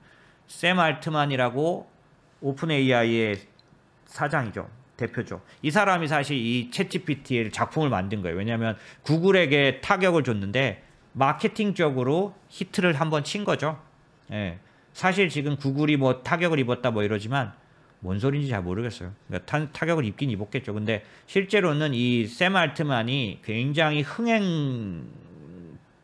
샘 알트만이라고 오픈AI의 사장이죠. 대표죠. 이 사람이 사실 이 챗GPT의 작품을 만든 거예요. 왜냐하면 구글에게 타격을 줬는데 마케팅적으로 히트를 한번 친 거죠. 예. 사실 지금 구글이 뭐 타격을 입었다 뭐 이러지만 뭔 소리인지 잘 모르겠어요. 그러니까 타격을 입긴 입었겠죠. 근데 실제로는 이 샘 알트만이 굉장히 흥행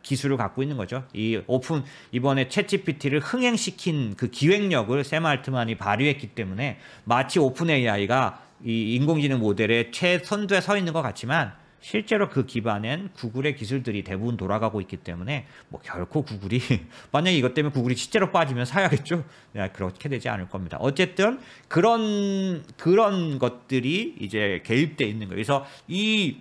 기술을 갖고 있는 거죠. 이번에 챗GPT를 흥행시킨 그 기획력을 샘 알트만이 발휘했기 때문에 마치 오픈AI가 이 인공지능 모델의 최선두에 서 있는 것 같지만 실제로 그 기반엔 구글의 기술들이 대부분 돌아가고 있기 때문에 뭐 결코 구글이 만약에 이것 때문에 구글이 실제로 빠지면 사야겠죠. 그렇게 되지 않을 겁니다. 어쨌든 그런 것들이 이제 개입돼 있는 거예요. 그래서 이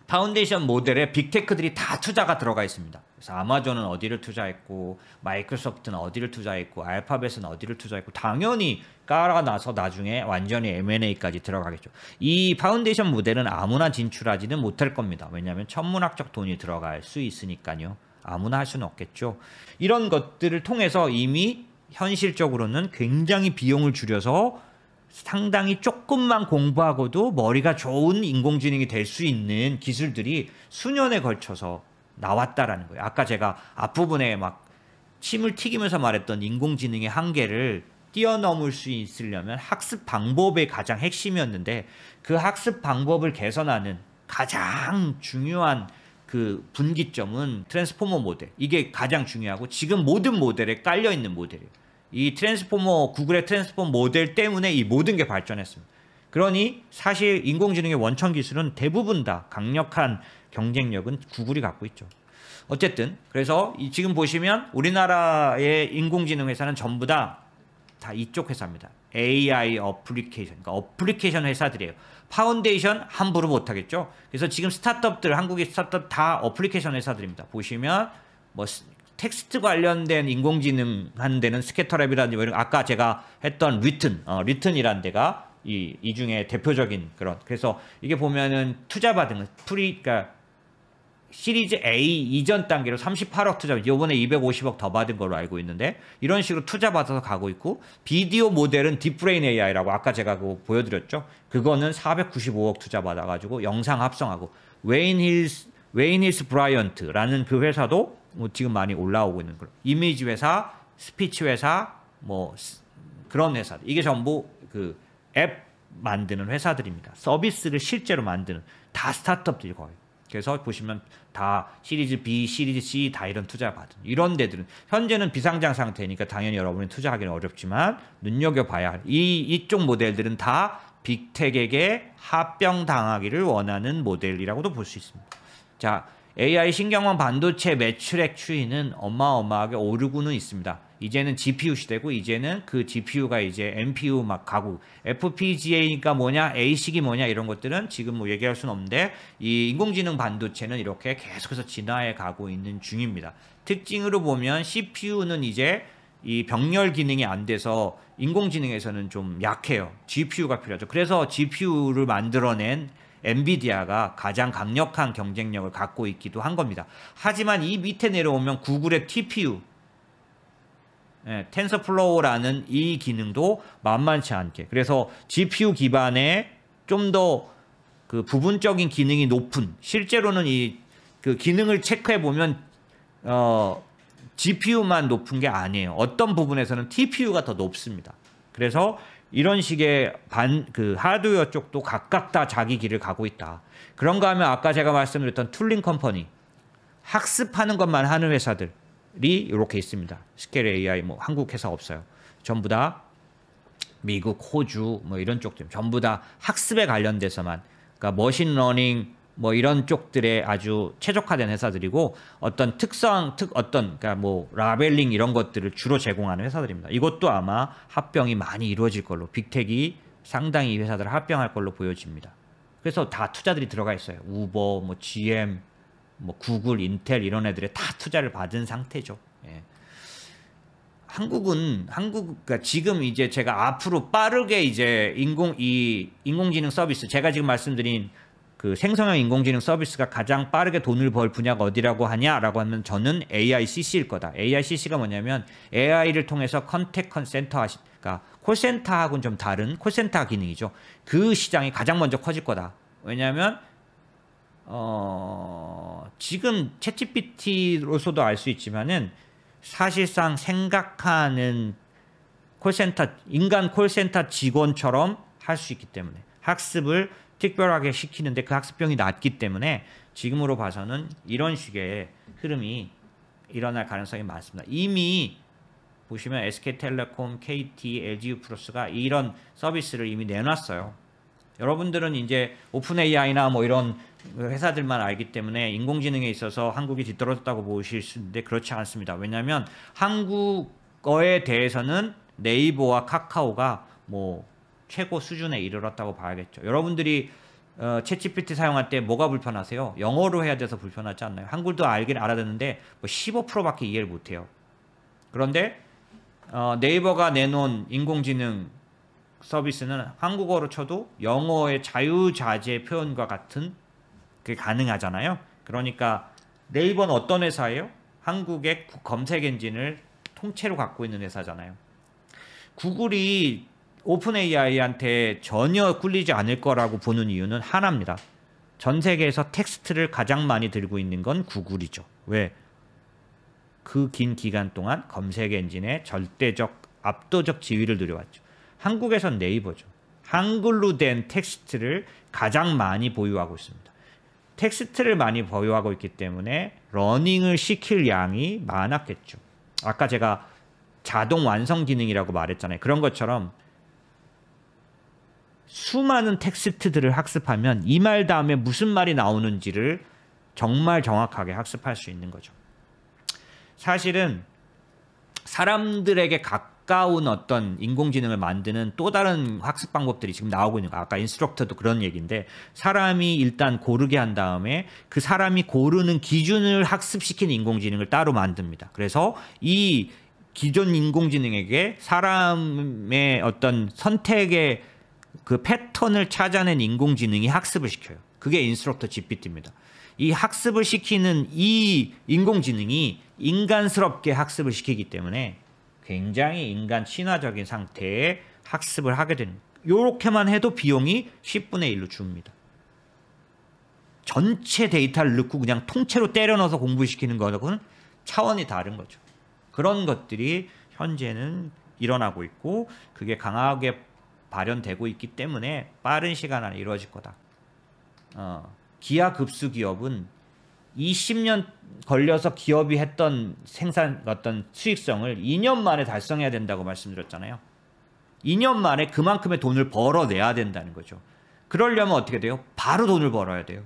파운데이션 모델에 빅테크들이 다 투자가 들어가 있습니다. 그래서 아마존은 어디를 투자했고 마이크로소프트는 어디를 투자했고 알파벳은 어디를 투자했고 당연히 깔아 나서 나중에 완전히 M&A까지 들어가겠죠. 이 파운데이션 모델은 아무나 진출하지는 못할 겁니다. 왜냐하면 천문학적 돈이 들어갈 수 있으니까요. 아무나 할 수는 없겠죠. 이런 것들을 통해서 이미 현실적으로는 굉장히 비용을 줄여서 상당히 조금만 공부하고도 머리가 좋은 인공지능이 될 수 있는 기술들이 수년에 걸쳐서 나왔다라는 거예요. 아까 제가 앞부분에 막 침을 튀기면서 말했던 인공지능의 한계를 뛰어넘을 수 있으려면 학습 방법의 가장 핵심이었는데 그 학습 방법을 개선하는 가장 중요한 그 분기점은 트랜스포머 모델. 이게 가장 중요하고 지금 모든 모델에 깔려있는 모델이에요. 이 구글의 트랜스포머 모델 때문에 이 모든 게 발전했습니다. 그러니 사실 인공지능의 원천 기술은 대부분 다 강력한 경쟁력은 구글이 갖고 있죠. 어쨌든 그래서 지금 보시면 우리나라의 인공지능 회사는 전부 다 이쪽 회사입니다. AI 어플리케이션, 그러니까 어플리케이션 회사들이에요. 파운데이션 함부로 못하겠죠. 그래서 지금 한국의 스타트업 다 어플리케이션 회사들입니다. 보시면 뭐 텍스트 관련된 인공지능 하는 데는 스캐터랩이라든지 아까 제가 했던 리튼이라는 데가 이 중에 대표적인 그래서 이게 보면은 투자받은 그러니까 시리즈 A 이전 단계로 38억 투자, 이번에 250억 더 받은 걸로 알고 있는데 이런 식으로 투자 받아서 가고 있고 비디오 모델은 딥브레인 AI라고 아까 제가 그거 보여드렸죠. 그거는 495억 투자 받아가지고 영상 합성하고 웨인 힐스 브라이언트라는 그 회사도 뭐 지금 많이 올라오고 있는 거예요. 이미지 회사, 스피치 회사, 뭐 그런 회사. 이게 전부 그 앱 만드는 회사들입니다. 서비스를 실제로 만드는 다 스타트업들이 거의. 그래서 보시면 다 시리즈 B, 시리즈 C 다 이런 투자 받은 이런 데들은 현재는 비상장 상태니까 당연히 여러분이 투자하기는 어렵지만 눈여겨봐야 할 이쪽 모델들은 다 빅텍에게 합병당하기를 원하는 모델이라고도 볼 수 있습니다. 자, AI 신경망 반도체 매출액 추이는 어마어마하게 오르고는 있습니다. 이제는 GPU 시대고 이제는 그 GPU가 이제 NPU 막 가고 FPGA가 뭐냐 ASIC이 뭐냐 이런 것들은 지금 뭐 얘기할 수는 없는데 이 인공지능 반도체는 이렇게 계속해서 진화해 가고 있는 중입니다. 특징으로 보면 CPU는 이제 이 병렬 기능이 안 돼서 인공지능에서는 좀 약해요. GPU가 필요하죠. 그래서 GPU를 만들어낸 엔비디아가 가장 강력한 경쟁력을 갖고 있기도 한 겁니다. 하지만 이 밑에 내려오면 구글의 TPU, 텐서플로우라는 이 기능도 만만치 않게. 그래서 GPU 기반의 좀 더 그 부분적인 기능이 높은, 실제로는 이 그 기능을 체크해 보면 GPU만 높은 게 아니에요. 어떤 부분에서는 TPU가 더 높습니다. 그래서 이런 식의 그 하드웨어 쪽도 각각 다 자기 길을 가고 있다. 그런가 하면 아까 제가 말씀드렸던 툴링 컴퍼니, 학습하는 것만 하는 회사들이 이렇게 있습니다. 스케일 AI 뭐 한국 회사 없어요. 전부 다 미국, 호주 뭐 이런 쪽들 전부 다 학습에 관련돼서만, 그러니까 머신러닝 뭐 이런 쪽들에 아주 최적화된 회사들이고 어떤 그러니까 뭐 라벨링 이런 것들을 주로 제공하는 회사들입니다. 이것도 아마 합병이 많이 이루어질 걸로, 빅텍이 상당히 이 회사들을 합병할 걸로 보여집니다. 그래서 다 투자들이 들어가 있어요. 우버, 뭐 GM, 뭐 구글, 인텔 이런 애들에 다 투자를 받은 상태죠. 예. 그러니까 지금 이제 제가 앞으로 빠르게 이제 인공지능 서비스, 제가 지금 말씀드린 그 생성형 인공지능 서비스가 가장 빠르게 돈을 벌 분야가 어디라고 하냐라고 하면 저는 AICC일 거다. AICC가 뭐냐면 AI를 통해서 그러니까 콜센터하고는 좀 다른 콜센터 기능이죠. 그 시장이 가장 먼저 커질 거다. 왜냐하면 지금 챗GPT로서도 알 수 있지만은 사실상 생각하는 인간 콜센터 직원처럼 할 수 있기 때문에 학습을 특별하게 시키는데 그 학습병이 낮기 때문에 지금으로 봐서는 이런 식의 흐름이 일어날 가능성이 많습니다. 이미 보시면 SK텔레콤, KT, LG유플러스가 이런 서비스를 이미 내놨어요. 여러분들은 이제 오픈 AI나 뭐 이런 회사들만 알기 때문에 인공지능에 있어서 한국이 뒤떨어졌다고 보실 수 있는데 그렇지 않습니다. 왜냐하면 한국어에 대해서는 네이버와 카카오가 뭐 최고 수준에 이르렀다고 봐야겠죠. 여러분들이 챗GPT 사용할 때 뭐가 불편하세요? 영어로 해야 돼서 불편하지 않나요? 한글도 알긴 알아듣는데 뭐 15%밖에 이해를 못해요. 그런데 네이버가 내놓은 인공지능 서비스는 한국어로 쳐도 영어의 자유자재 표현과 같은 그게 가능하잖아요. 그러니까 네이버는 어떤 회사예요? 한국의 검색 엔진을 통째로 갖고 있는 회사잖아요. 구글이 오픈 AI한테 전혀 꿀리지 않을 거라고 보는 이유는 하나입니다. 전 세계에서 텍스트를 가장 많이 들고 있는 건 구글이죠. 왜? 그 긴 기간 동안 검색 엔진의 절대적 압도적 지위를 누려왔죠. 한국에선 네이버죠. 한글로 된 텍스트를 가장 많이 보유하고 있습니다. 텍스트를 많이 보유하고 있기 때문에 러닝을 시킬 양이 많았겠죠. 아까 제가 자동 완성 기능이라고 말했잖아요. 그런 것처럼 수많은 텍스트들을 학습하면 이 말 다음에 무슨 말이 나오는지를 정말 정확하게 학습할 수 있는 거죠. 사실은 사람들에게 가까운 어떤 인공지능을 만드는 또 다른 학습 방법들이 지금 나오고 있는 거. 아까 인스트럭터도 그런 얘기인데 사람이 일단 고르게 한 다음에 그 사람이 고르는 기준을 학습시키는 인공지능을 따로 만듭니다. 그래서 이 기존 인공지능에게 사람의 어떤 선택의 그 패턴을 찾아낸 인공지능이 학습을 시켜요. 그게 인스트럭터 GPT입니다. 이 학습을 시키는 이 인공지능이 인간스럽게 학습을 시키기 때문에 굉장히 인간 친화적인 상태의 학습을 하게 되는, 요렇게만 해도 비용이 10분의 1로 줍니다. 전체 데이터를 넣고 그냥 통째로 때려 넣어서 공부시키는 거하고는 차원이 다른 거죠. 그런 것들이 현재는 일어나고 있고 그게 강하게 발현되고 있기 때문에 빠른 시간 안에 이루어질 거다. 기하급수 기업은 20년 걸려서 기업이 했던 생산 어떤 수익성을 2년 만에 달성해야 된다고 말씀드렸잖아요. 2년 만에 그만큼의 돈을 벌어내야 된다는 거죠. 그러려면 어떻게 돼요? 바로 돈을 벌어야 돼요.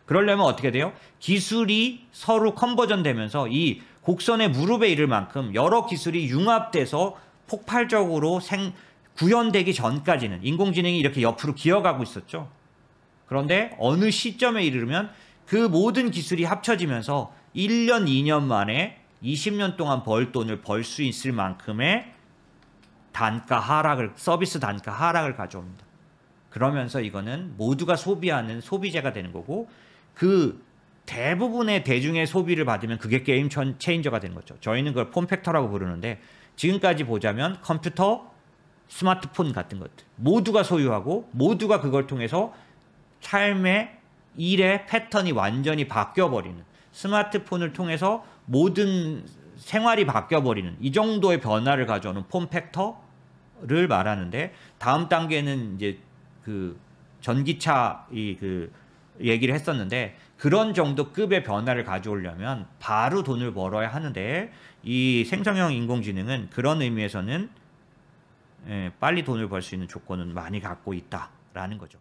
그러려면 어떻게 돼요? 기술이 서로 컨버전 되면서 이 곡선의 무릎에 이를 만큼 여러 기술이 융합돼서 폭발적으로 구현되기 전까지는 인공지능이 이렇게 옆으로 기어가고 있었죠. 그런데 어느 시점에 이르면 그 모든 기술이 합쳐지면서 1년, 2년 만에 20년 동안 벌 돈을 벌 수 있을 만큼의 서비스 단가 하락을 가져옵니다. 그러면서 이거는 모두가 소비하는 소비재가 되는 거고 그 대부분의 대중의 소비를 받으면 그게 게임 체인저가 되는 거죠. 저희는 그걸 폼팩터라고 부르는데 지금까지 보자면 컴퓨터, 스마트폰 같은 것들 모두가 소유하고 모두가 그걸 통해서 삶의 일의 패턴이 완전히 바뀌어버리는 스마트폰을 통해서 모든 생활이 바뀌어버리는 이 정도의 변화를 가져오는 폼팩터를 말하는데 다음 단계는 이제 그 전기차 그 얘기를 했었는데 그런 정도 급의 변화를 가져오려면 바로 돈을 벌어야 하는데 이 생성형 인공지능은 그런 의미에서는 빨리 돈을 벌 수 있는 조건은 많이 갖고 있다라는 거죠.